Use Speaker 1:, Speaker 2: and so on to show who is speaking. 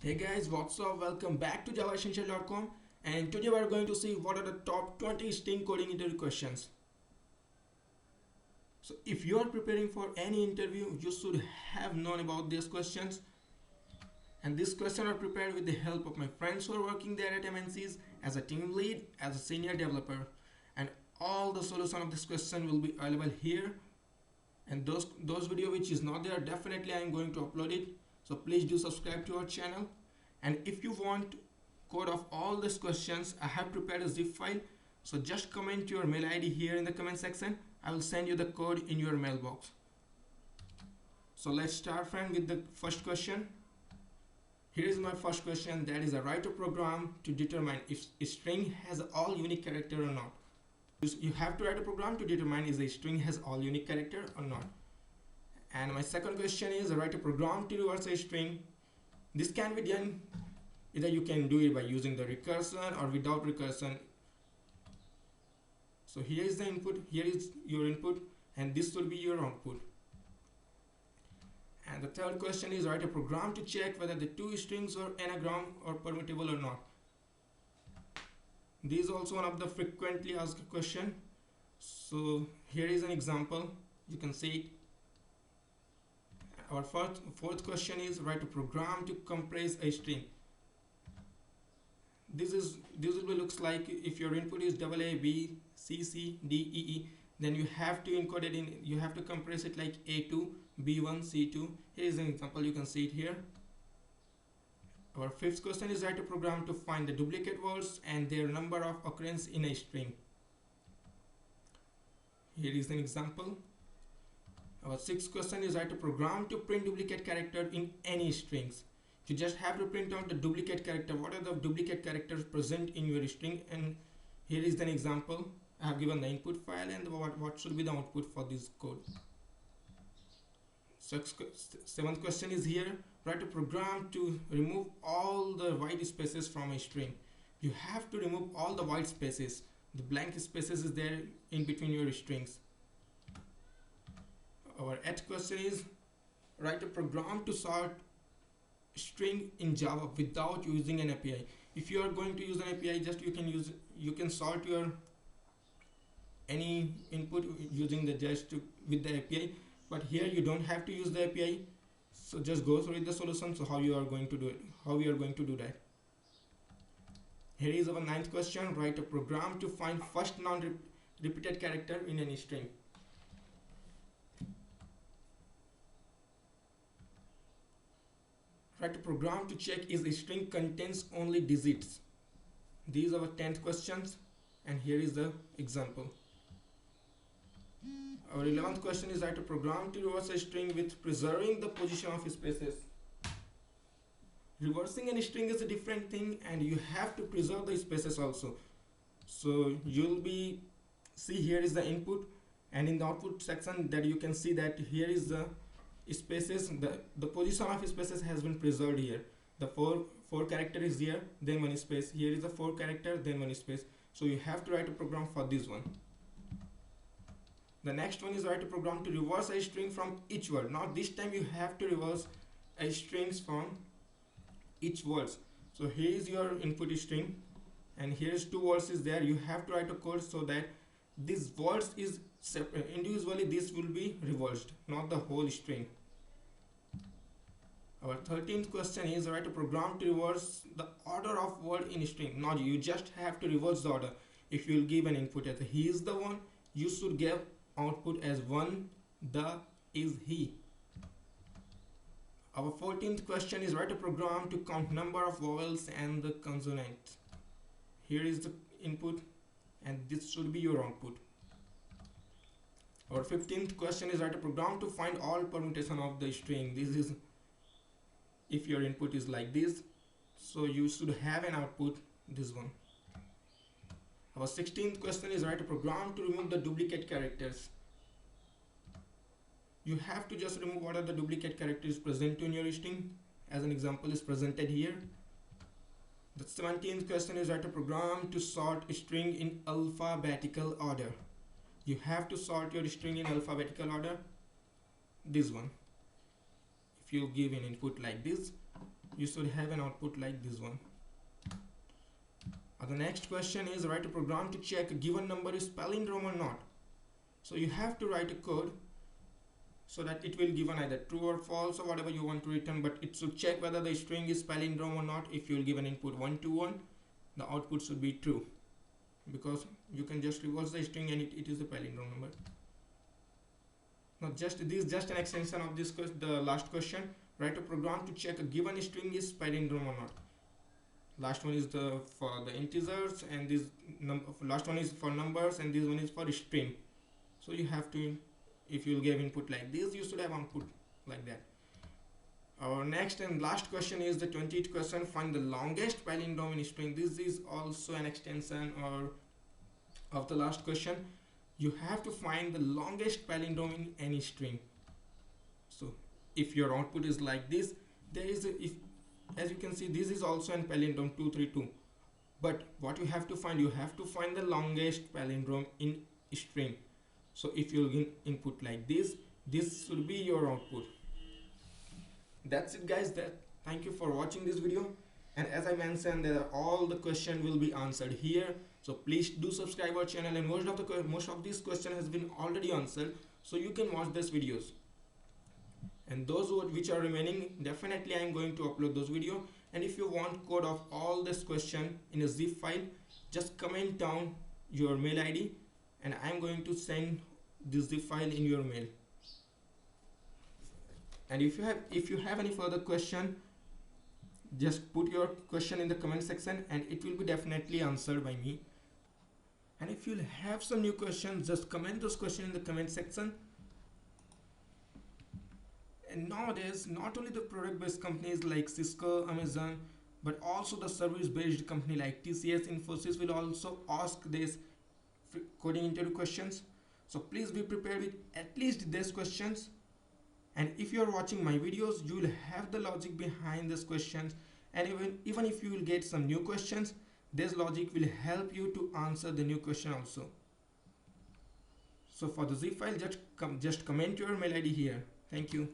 Speaker 1: Hey guys, what's up? Welcome back to JavaEssential.com, and today we are going to see what are the top 20 string coding interview questions. So if you are preparing for any interview, you should have known about these questions. And these questions are prepared with the help of my friends who are working there at MNCs as a team lead, as a senior developer. And all the solution of this question will be available here. And those video which is not there, definitely I am going to upload it. So please do subscribe to our channel. And if you want code of all these questions, I have prepared a zip file. So just comment your mail ID here in the comment section. I will send you the code in your mailbox. So let's start, friend, with the first question. Here is my first question, that is, write a program to determine if a string has all unique character or not. You have to write a program to determine if a string has all unique character or not. And my second question is, write a program to reverse a string. This can be done either you can do it by using the recursion or without recursion. So here is the input, here is your input, and this will be your output. And the third question is, write a program to check whether the two strings are anagram or permutable or not. This is also one of the frequently asked question. So here is an example, you can see it. Our fourth question is, write a program to compress a string. This will looks like if your input is AA, B, C, C, D, E, E, then you have to encode it in, you have to compress it like A2, B1, C2. Here is an example, you can see it here. Our fifth question is, write a program to find the duplicate words and their number of occurrence in a string. Here is an example. Our sixth question is, write a program to print duplicate character in any strings. You just have to print out the duplicate character. What are the duplicate characters present in your string? And here is an example. I have given the input file and what should be the output for this code. Seventh question is here, write a program to remove all the white spaces from a string. You have to remove all the white spaces. The blank spaces is there in between your strings. Our eighth question is, write a program to sort string in Java without using an API. If you are going to use an API, just you can sort your any input using the with the API, but here you don't have to use the API. So just go through the solution. So how you are going to do it, how we are going to do that. Here is our ninth question, write a program to find first non-repeated character in any string. Write a program to check if a string contains only digits. These are our 10th questions, and here is the example. Our 11th question is, write a program to reverse a string with preserving the position of spaces. Reversing a string is a different thing, and you have to preserve the spaces also. So you'll be see here is the input, and in the output section that you can see that here is the spaces, the position of spaces has been preserved here. The four character is here, then one space. Here is the 4 character, then one space. So you have to write a program for this one. The next one is, write a program to reverse a string from each word. Now this time you have to reverse a strings from each words. So here is your input string, and here is 2 words is there. You have to write a code so that this words is separate. Individually this will be reversed, not the whole string. Our 13th question is, write a program to reverse the order of word in string. Now you just have to reverse the order. If you will give an input as he is the one, you should give output as one, the, is he. Our 14th question is, write a program to count number of vowels and the consonants. Here is the input, and this should be your output. Our 15th question is, write a program to find all permutation of the string. This is if your input is like this, so you should have an output, this one. Our 16th question is, write a program to remove the duplicate characters. You have to just remove what are the duplicate characters present in your string. As an example is presented here. The 17th question is, write a program to sort a string in alphabetical order. You have to sort your string in alphabetical order. This one. If you give an input like this, you should have an output like this one. The next question is write a program to check a given number is palindrome or not. So you have to write a code so that it will give an either true or false or whatever you want to return, but it should check whether the string is palindrome or not. If you will give an input 1 to 1, the output should be true, because you can just reverse the string and it is a palindrome number. Now just an extension of this the last question. Write a program to check a given string is palindrome or not. Last one is for the integers, and this last one is for numbers, and this one is for string. So you have to, if you give input like this, you should have output like that. Our next and last question is the 28th question. Find the longest palindrome in string. This is also an extension or of the last question. You have to find the longest palindrome in any string. So if your output is like this, there is a, if as you can see, this is also an palindrome 232, but what you have to find the longest palindrome in string. So if you give input like this should be your output. That's it guys. Thank you for watching this video, and as I mentioned, all the question will be answered here, so please do subscribe our channel, and most of these question has been already answered, so you can watch these videos. And those which are remaining, definitely I am going to upload those videos. And if you want code of all this question in a zip file, just comment down your mail ID and I am going to send this zip file in your mail. And if you have any further question, just put your question in the comment section and it will be definitely answered by me. And if you have some new questions, just comment those questions in the comment section. And nowadays, not only the product-based companies like Cisco, Amazon, but also the service-based company like TCS, Infosys will also ask these coding interview questions. So please be prepared with at least these questions. And if you are watching my videos, you will have the logic behind these questions. And even if you will get some new questions, this logic will help you to answer the new question also. So for the zip file, just comment your mail ID here. Thank you.